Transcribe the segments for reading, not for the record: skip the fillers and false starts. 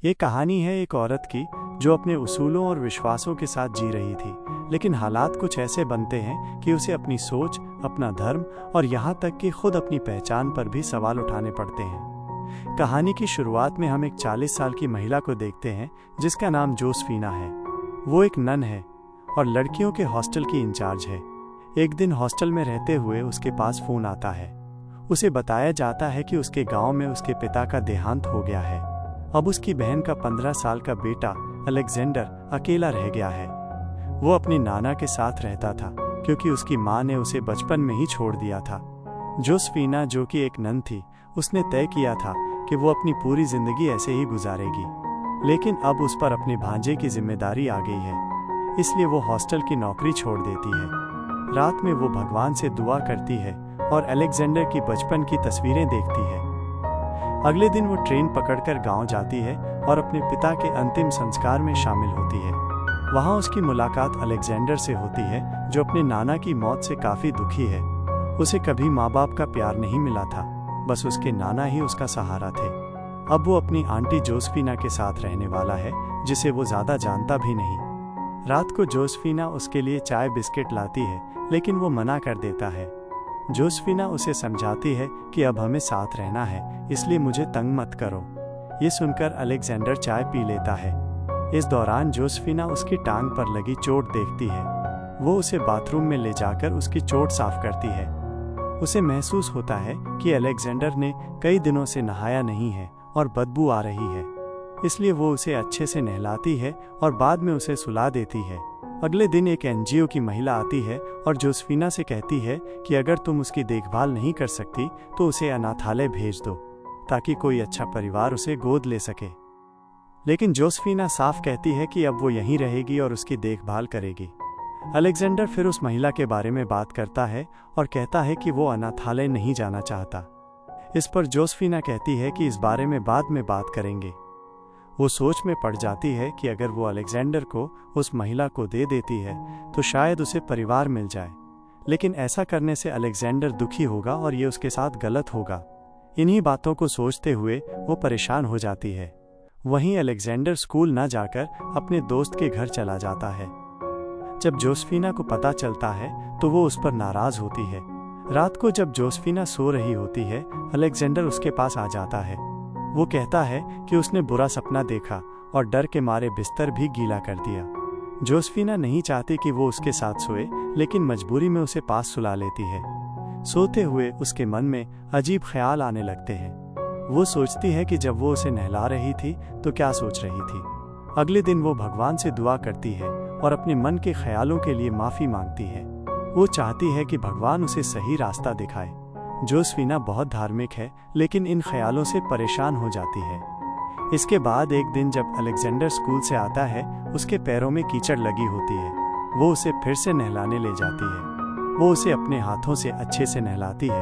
ये कहानी है एक औरत की जो अपने उसूलों और विश्वासों के साथ जी रही थी, लेकिन हालात कुछ ऐसे बनते हैं कि उसे अपनी सोच, अपना धर्म और यहाँ तक कि खुद अपनी पहचान पर भी सवाल उठाने पड़ते हैं। कहानी की शुरुआत में हम एक 40 साल की महिला को देखते हैं जिसका नाम जोसेफीना है। वो एक नन है और लड़कियों के हॉस्टल की इंचार्ज है। एक दिन हॉस्टल में रहते हुए उसके पास फोन आता है। उसे बताया जाता है कि उसके गांव में उसके पिता का देहांत हो गया है। अब उसकी बहन का 15 साल का बेटा अलेक्जेंडर अकेला रह गया है। वो अपनी नाना के साथ रहता था क्योंकि उसकी माँ ने उसे बचपन में ही छोड़ दिया था। जोसेफीना, जो कि एक नन थी, उसने तय किया था कि वो अपनी पूरी जिंदगी ऐसे ही गुजारेगी, लेकिन अब उस पर अपने भांजे की जिम्मेदारी आ गई है, इसलिए वो हॉस्टल की नौकरी छोड़ देती है। रात में वो भगवान से दुआ करती है और अलेक्जेंडर की बचपन की तस्वीरें देखती है। अगले दिन वो ट्रेन पकड़कर गांव जाती है और अपने पिता के अंतिम संस्कार में शामिल होती है। वहां उसकी मुलाकात अलेक्जेंडर से होती है, जो अपने नाना की मौत से काफ़ी दुखी है। उसे कभी माँ बाप का प्यार नहीं मिला था, बस उसके नाना ही उसका सहारा थे। अब वो अपनी आंटी जोसेफीना के साथ रहने वाला है, जिसे वो ज़्यादा जानता भी नहीं। रात को जोसेफीना उसके लिए चाय बिस्किट लाती है, लेकिन वो मना कर देता है। जोसेफीना उसे समझाती है कि अब हमें साथ रहना है, इसलिए मुझे तंग मत करो। ये सुनकर अलेक्जेंडर चाय पी लेता है। इस दौरान जोसेफीना उसकी टांग पर लगी चोट देखती है। वो उसे बाथरूम में ले जाकर उसकी चोट साफ करती है। उसे महसूस होता है कि अलेक्जेंडर ने कई दिनों से नहाया नहीं है और बदबू आ रही है, इसलिए वो उसे अच्छे से नहलाती है और बाद में उसे सुला देती है। अगले दिन एक एनजीओ की महिला आती है और जोसेफीना से कहती है कि अगर तुम उसकी देखभाल नहीं कर सकती तो उसे अनाथालय भेज दो, ताकि कोई अच्छा परिवार उसे गोद ले सके। लेकिन जोसेफीना साफ कहती है कि अब वो यहीं रहेगी और उसकी देखभाल करेगी। अलेक्जेंडर फिर उस महिला के बारे में बात करता है और कहता है कि वो अनाथालय नहीं जाना चाहता। इस पर जोसेफीना कहती है कि इस बारे में बाद में बात करेंगे। वो सोच में पड़ जाती है कि अगर वो अलेक्जेंडर को उस महिला को दे देती है तो शायद उसे परिवार मिल जाए, लेकिन ऐसा करने से अलेक्जेंडर दुखी होगा और ये उसके साथ गलत होगा। इन्हीं बातों को सोचते हुए वो परेशान हो जाती है। वहीं अलेक्जेंडर स्कूल न जाकर अपने दोस्त के घर चला जाता है। जब जोसेफीना को पता चलता है तो वो उस पर नाराज होती है। रात को जब जोसेफीना सो रही होती है, अलेक्जेंडर उसके पास आ जाता है। वो कहता है कि उसने बुरा सपना देखा और डर के मारे बिस्तर भी गीला कर दिया। जोसेफीना नहीं चाहती कि वो उसके साथ सोए, लेकिन मजबूरी में उसे पास सुला लेती है। सोते हुए उसके मन में अजीब ख्याल आने लगते हैं। वो सोचती है कि जब वो उसे नहला रही थी तो क्या सोच रही थी। अगले दिन वो भगवान से दुआ करती है और अपने मन के ख्यालों के लिए माफ़ी मांगती है। वो चाहती है कि भगवान उसे सही रास्ता दिखाए। जोसेफीना बहुत धार्मिक है, लेकिन इन ख्यालों से परेशान हो जाती है। इसके बाद एक दिन जब अलेक्जेंडर स्कूल से आता है, उसके पैरों में कीचड़ लगी होती है। वो उसे फिर से नहलाने ले जाती है। वो उसे अपने हाथों से अच्छे से नहलाती है,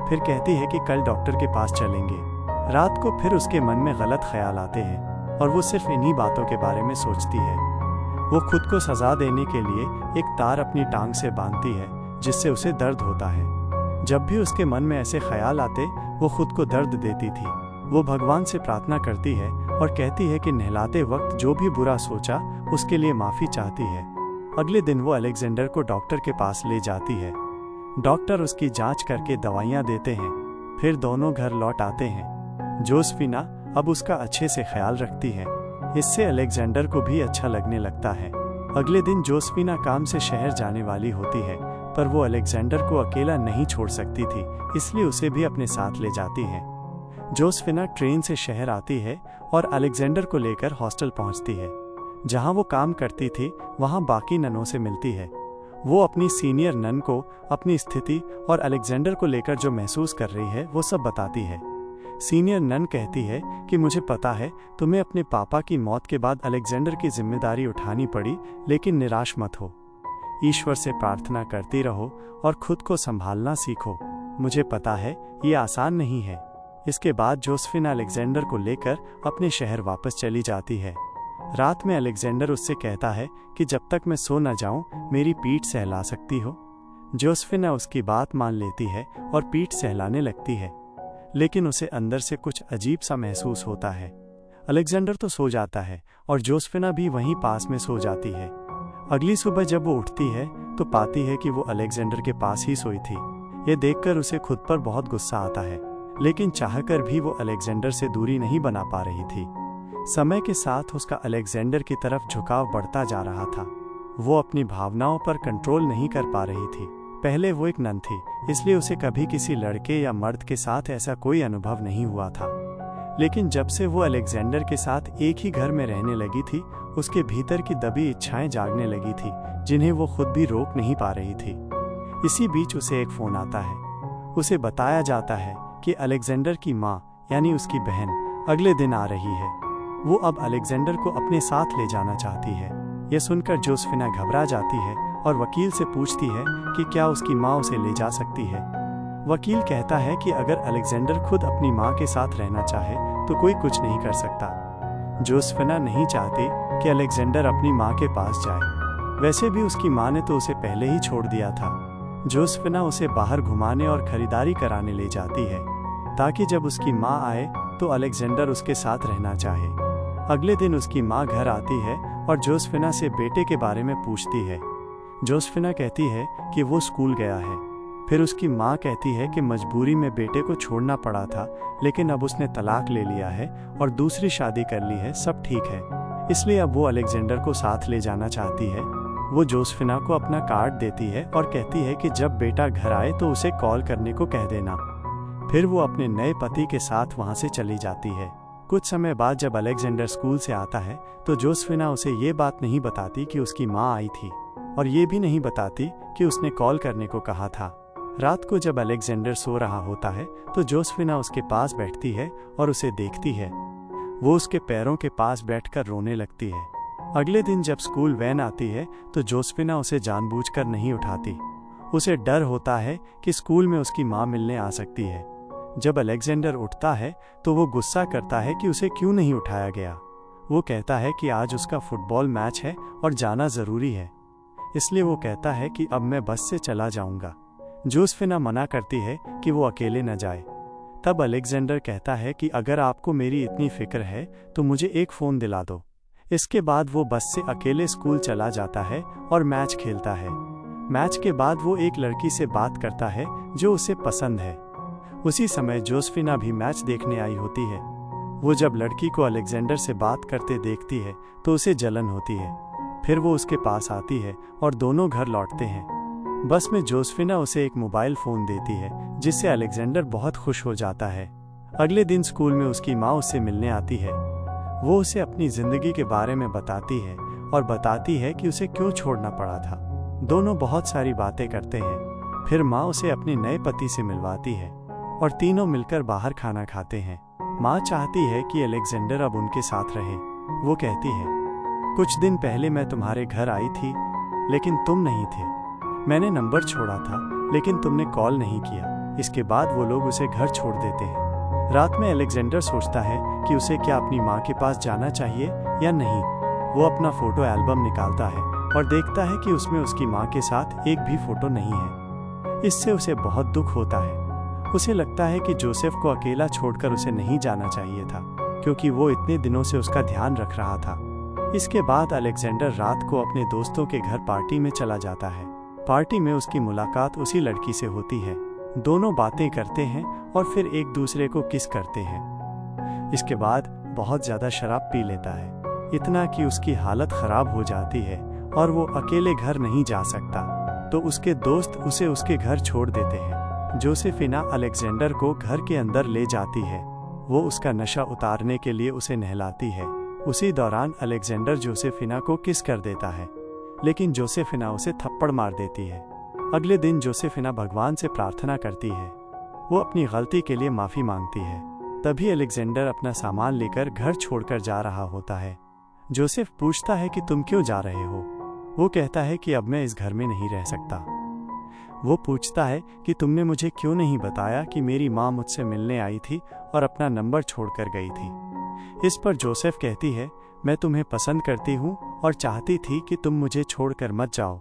फिर कहती है कि कल डॉक्टर के पास चलेंगे। रात को फिर उसके मन में गलत ख्याल आते हैं और वो सिर्फ इन्हीं बातों के बारे में सोचती है। वो खुद को सजा देने के लिए एक तार अपनी टांग से बांधती है, जिससे उसे दर्द होता है। जब भी उसके मन में ऐसे ख्याल आते, वो खुद को दर्द देती थी। वो भगवान से प्रार्थना करती है और कहती है कि नहलाते वक्त जो भी बुरा सोचा उसके लिए माफ़ी चाहती है। अगले दिन वो अलेक्जेंडर को डॉक्टर के पास ले जाती है। डॉक्टर उसकी जांच करके दवाइयाँ देते हैं। फिर दोनों घर लौट आते हैं। जोसेफीना अब उसका अच्छे से ख्याल रखती है। इससे अलेक्जेंडर को भी अच्छा लगने लगता है। अगले दिन जोसेफीना काम से शहर जाने वाली होती है, पर वो अलेक्जेंडर को अकेला नहीं छोड़ सकती थी, इसलिए उसे भी अपने साथ ले जाती है। जोसेफीना ट्रेन से शहर आती है और अलेक्जेंडर को लेकर हॉस्टल पहुंचती है। जहां वो काम करती थी वहां बाकी ननों से मिलती है। वो अपनी सीनियर नन को अपनी स्थिति और अलेक्जेंडर को लेकर जो महसूस कर रही है वो सब बताती है। सीनियर नन कहती है कि मुझे पता है तुम्हें अपने पापा की मौत के बाद अलेक्जेंडर की जिम्मेदारी उठानी पड़ी, लेकिन निराश मत हो। ईश्वर से प्रार्थना करती रहो और खुद को संभालना सीखो। मुझे पता है ये आसान नहीं है। इसके बाद जोसेफीना अलेक्जेंडर को लेकर अपने शहर वापस चली जाती है। रात में अलेक्जेंडर उससे कहता है कि जब तक मैं सो न जाऊं मेरी पीठ सहला सकती हो। जोसेफीना उसकी बात मान लेती है और पीठ सहलाने लगती है, लेकिन उसे अंदर से कुछ अजीब सा महसूस होता है। अलेक्जेंडर तो सो जाता है और जोसेफिना भी वहीं पास में सो जाती है। अगली सुबह जब वो उठती है तो पाती है कि वो अलेक्जेंडर के पास ही सोई थी। ये देखकर उसे खुद पर बहुत गुस्सा आता है, लेकिन चाहकर भी वो अलेक्जेंडर से दूरी नहीं बना पा रही थी। समय के साथ उसका अलेक्जेंडर की तरफ झुकाव बढ़ता जा रहा था। वो अपनी भावनाओं पर कंट्रोल नहीं कर पा रही थी। पहले वो एक नन थी, इसलिए उसे कभी किसी लड़के या मर्द के साथ ऐसा कोई अनुभव नहीं हुआ था। लेकिन जब से वो अलेक्जेंडर के साथ एक ही घर में रहने लगी थी, उसके भीतर की दबी इच्छाएं जागने लगी थी, जिन्हें वो खुद भी रोक नहीं पा रही थी। इसी बीच उसे एक फोन आता है। उसे बताया जाता है कि अलेक्जेंडर की माँ यानी उसकी बहन अगले दिन आ रही है। वो अब अलेक्जेंडर को अपने साथ ले जाना चाहती है। यह सुनकर जोसेफिना घबरा जाती है और वकील से पूछती है कि क्या उसकी माँ उसे ले जा सकती है। वकील कहता है कि अगर अलेक्जेंडर खुद अपनी माँ के साथ रहना चाहे तो कोई कुछ नहीं कर सकता। जोसेफिना नहीं चाहती कि अलेक्जेंडर अपनी माँ के पास जाए। वैसे भी उसकी माँ ने तो उसे पहले ही छोड़ दिया था। जोसेफिना उसे बाहर घुमाने और खरीदारी कराने ले जाती है ताकि जब उसकी माँ आए तो अलेक्जेंडर उसके साथ रहना चाहे। अगले दिन उसकी माँ घर आती है और जोसेफिना से बेटे के बारे में पूछती है। जोसेफिना कहती है कि वो स्कूल गया है। फिर उसकी माँ कहती है कि मजबूरी में बेटे को छोड़ना पड़ा था, लेकिन अब उसने तलाक ले लिया है और दूसरी शादी कर ली है, सब ठीक है। इसलिए अब वो अलेक्जेंडर को साथ ले जाना चाहती है। वो जोसेफिना को अपना कार्ड देती है और कहती है कि जब बेटा घर आए तो उसे कॉल करने को कह देना। फिर वो अपने नए पति के साथ वहाँ से चली जाती है। कुछ समय बाद जब अलेक्जेंडर स्कूल से आता है तो जोसेफिना उसे ये बात नहीं बताती कि उसकी माँ आई थी और ये भी नहीं बताती कि उसने कॉल करने को कहा था। रात को जब अलेक्जेंडर सो रहा होता है तो जोसेफिना उसके पास बैठती है और उसे देखती है। वो उसके पैरों के पास बैठकर रोने लगती है। अगले दिन जब स्कूल वैन आती है तो जोसेफिना उसे जानबूझकर नहीं उठाती। उसे डर होता है कि स्कूल में उसकी माँ मिलने आ सकती है। जब अलेक्जेंडर उठता है तो वो गुस्सा करता है कि उसे क्यों नहीं उठाया गया। वो कहता है कि आज उसका फुटबॉल मैच है और जाना ज़रूरी है, इसलिए वो कहता है कि अब मैं बस से चला जाऊंगा। जोसेफिना मना करती है कि वो अकेले न जाए। तब अलेक्जेंडर कहता है कि अगर आपको मेरी इतनी फिक्र है तो मुझे एक फ़ोन दिला दो। इसके बाद वो बस से अकेले स्कूल चला जाता है और मैच खेलता है। मैच के बाद वो एक लड़की से बात करता है जो उसे पसंद है। उसी समय जोसेफिना भी मैच देखने आई होती है। वो जब लड़की को अलेक्जेंडर से बात करते देखती है तो उसे जलन होती है। फिर वो उसके पास आती है और दोनों घर लौटते हैं। बस में जोसेफिना उसे एक मोबाइल फ़ोन देती है, जिससे अलेक्जेंडर बहुत खुश हो जाता है। अगले दिन स्कूल में उसकी माँ उससे मिलने आती है। वो उसे अपनी ज़िंदगी के बारे में बताती है और बताती है कि उसे क्यों छोड़ना पड़ा था। दोनों बहुत सारी बातें करते हैं। फिर माँ उसे अपने नए पति से मिलवाती है और तीनों मिलकर बाहर खाना खाते हैं। माँ चाहती है कि अलेक्जेंडर अब उनके साथ रहे। वो कहती है, कुछ दिन पहले मैं तुम्हारे घर आई थी, लेकिन तुम नहीं थे। मैंने नंबर छोड़ा था, लेकिन तुमने कॉल नहीं किया। इसके बाद वो लोग उसे घर छोड़ देते हैं। रात में अलेक्जेंडर सोचता है कि उसे क्या अपनी माँ के पास जाना चाहिए या नहीं। वो अपना फ़ोटो एल्बम निकालता है और देखता है कि उसमें उसकी माँ के साथ एक भी फ़ोटो नहीं है। इससे उसे बहुत दुख होता है। उसे लगता है कि जोसेफ को अकेला छोड़कर उसे नहीं जाना चाहिए था, क्योंकि वो इतने दिनों से उसका ध्यान रख रहा था। इसके बाद अलेक्जेंडर रात को अपने दोस्तों के घर पार्टी में चला जाता है। पार्टी में उसकी मुलाकात उसी लड़की से होती है। दोनों बातें करते हैं और फिर एक दूसरे को किस करते हैं। इसके बाद बहुत ज़्यादा शराब पी लेता है, इतना कि उसकी हालत ख़राब हो जाती है और वो अकेले घर नहीं जा सकता। तो उसके दोस्त उसे उसके घर छोड़ देते हैं। जोसेफिना अलेक्जेंडर को घर के अंदर ले जाती है। वो उसका नशा उतारने के लिए उसे नहलाती है। उसी दौरान अलेक्जेंडर जोसेफिना को किस कर देता है, लेकिन जोसेफिना उसे थप्पड़ मार देती है। अगले दिन जोसेफिना भगवान से प्रार्थना करती है। वो अपनी गलती के लिए माफ़ी मांगती है। तभी अलेक्जेंडर अपना सामान लेकर घर छोड़कर जा रहा होता है। जोसेफ पूछता है कि तुम क्यों जा रहे हो। वो कहता है कि अब मैं इस घर में नहीं रह सकता। वो पूछता है कि तुमने मुझे क्यों नहीं बताया कि मेरी माँ मुझसे मिलने आई थी और अपना नंबर छोड़कर गई थी। इस पर जोसेफ कहती है, मैं तुम्हें पसंद करती हूँ और चाहती थी कि तुम मुझे छोड़कर मत जाओ।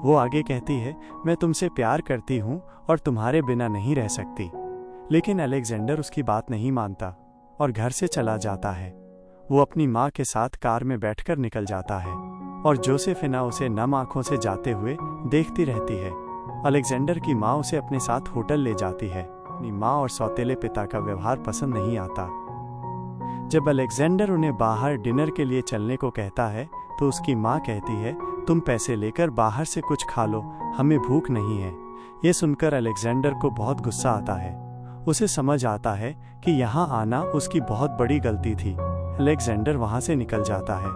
वो आगे कहती है, मैं तुमसे प्यार करती हूँ और तुम्हारे बिना नहीं रह सकती। लेकिन अलेक्जेंडर उसकी बात नहीं मानता और घर से चला जाता है। वो अपनी माँ के साथ कार में बैठकर निकल जाता है और जोसेफिना उसे नम आंखों से जाते हुए देखती रहती है। अलेक्जेंडर की माँ उसे अपने साथ होटल ले जाती है। अपनी माँ और सौतेले पिता का व्यवहार पसंद नहीं आता। जब अलेक्जेंडर उन्हें बाहर डिनर के लिए चलने को कहता है तो उसकी माँ कहती है, तुम पैसे लेकर बाहर से कुछ खा लो, हमें भूख नहीं है। ये सुनकर अलेक्जेंडर को बहुत गुस्सा आता है। उसे समझ आता है कि यहाँ आना उसकी बहुत बड़ी गलती थी। अलेक्जेंडर वहाँ से निकल जाता है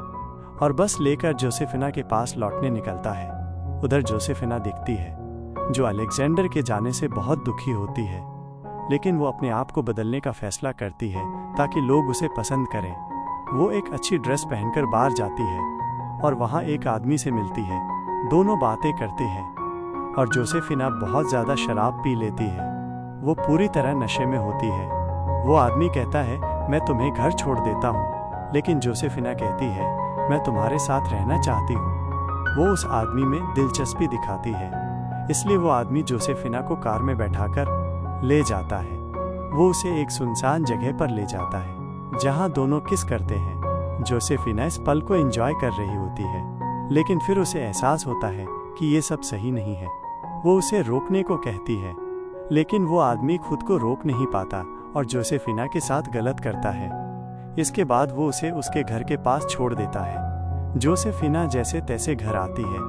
और बस लेकर जोसेफिना के पास लौटने निकलता है। उधर जोसेफिना दिखती है, जो अलेक्जेंडर के जाने से बहुत दुखी होती है, लेकिन वो अपने आप को बदलने का फैसला करती है ताकि लोग उसे पसंद करें। वो एक अच्छी ड्रेस पहनकर बाहर जाती है और वहाँ एक आदमी से मिलती है। दोनों बातें करते हैं और जोसेफिना बहुत ज़्यादा शराब पी लेती है। वो पूरी तरह नशे में होती है। वो आदमी कहता है, मैं तुम्हें घर छोड़ देता हूँ, लेकिन जोसेफिना कहती है, मैं तुम्हारे साथ रहना चाहती हूँ। वो उस आदमी में दिलचस्पी दिखाती है, इसलिए वो आदमी जोसेफिना को कार में बैठाकर ले जाता है। वो उसे एक सुनसान जगह पर ले जाता है जहाँ दोनों किस करते हैं। जोसेफिना इस पल को एंजॉय कर रही होती है, लेकिन फिर उसे एहसास होता है कि ये सब सही नहीं है। वो उसे रोकने को कहती है, लेकिन वो आदमी खुद को रोक नहीं पाता और जोसेफिना के साथ गलत करता है। इसके बाद वो उसे उसके घर के पास छोड़ देता है। जोसेफिना जैसे तैसे घर आती है।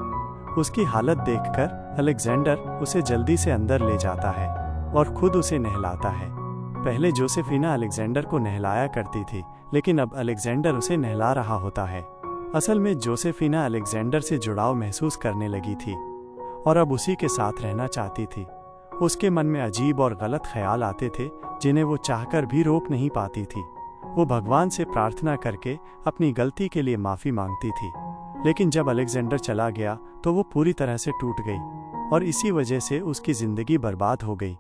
उसकी हालत देखकर अलेक्जेंडर उसे जल्दी से अंदर ले जाता है और खुद उसे नहलाता है। पहले जोसेफिना अलेक्जेंडर को नहलाया करती थी, लेकिन अब अलेक्जेंडर उसे नहला रहा होता है। असल में जोसेफिना अलेक्जेंडर से जुड़ाव महसूस करने लगी थी और अब उसी के साथ रहना चाहती थी। उसके मन में अजीब और गलत ख्याल आते थे जिन्हें वो चाहकर भी रोक नहीं पाती थी। वो भगवान से प्रार्थना करके अपनी गलती के लिए माफ़ी मांगती थी, लेकिन जब अलेक्जेंडर चला गया तो वो पूरी तरह से टूट गई और इसी वजह से उसकी ज़िंदगी बर्बाद हो गई।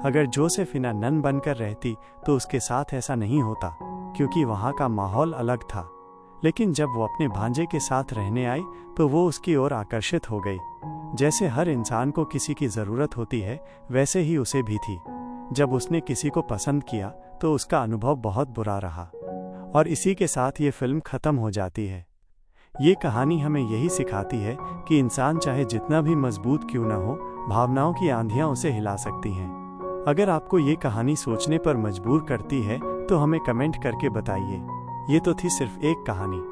अगर जोसेफिना नन बनकर रहती तो उसके साथ ऐसा नहीं होता, क्योंकि वहाँ का माहौल अलग था। लेकिन जब वो अपने भांजे के साथ रहने आई तो वो उसकी ओर आकर्षित हो गई। जैसे हर इंसान को किसी की ज़रूरत होती है, वैसे ही उसे भी थी। जब उसने किसी को पसंद किया तो उसका अनुभव बहुत बुरा रहा और इसी के साथ ये फिल्म ख़त्म हो जाती है। ये कहानी हमें यही सिखाती है कि इंसान चाहे जितना भी मजबूत क्यों न हो, भावनाओं की आंधियाँ उसे हिला सकती हैं। अगर आपको ये कहानी सोचने पर मजबूर करती है तो हमें कमेंट करके बताइए। ये तो थी सिर्फ एक कहानी,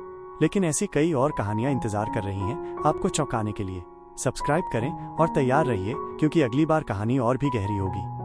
लेकिन ऐसी कई और कहानियाँ इंतज़ार कर रही हैं आपको चौंकाने के लिए। सब्सक्राइब करें और तैयार रहिए, क्योंकि अगली बार कहानी और भी गहरी होगी।